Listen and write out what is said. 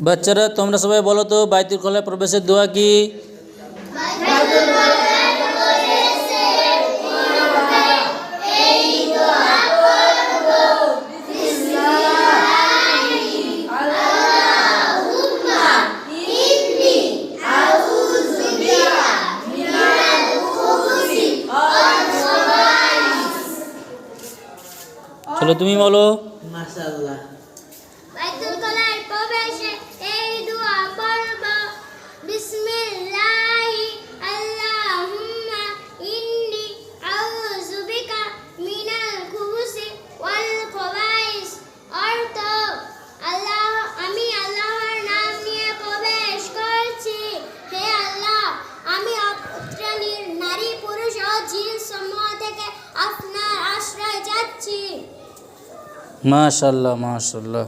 বাচ্চারা তোমরা সবাই বলো তো বাইতুল খলায় প্রবেশের দোয়া কি? চলো তুমি বলো। মাশাআল্লাহ। বাইতুল খলায় প্রবেশে এই দোয়া পড়ব। বিসমিল্লাহি আল্লাহুম্মা ইন্নী আউযু বিকা মিনাল খুবুসি ওয়াল খবাইস। অর্থ, আল্লাহ, আমি আল্লাহর নাম নিয়ে প্রবেশ করছি। হে আল্লাহ, আমি অপবিত্র নারী পুরুষ ও জিন সমূহ থেকে আপনার আশ্রয় চাচ্ছি। মাশাআল্লাহ মাশাআল্লাহ।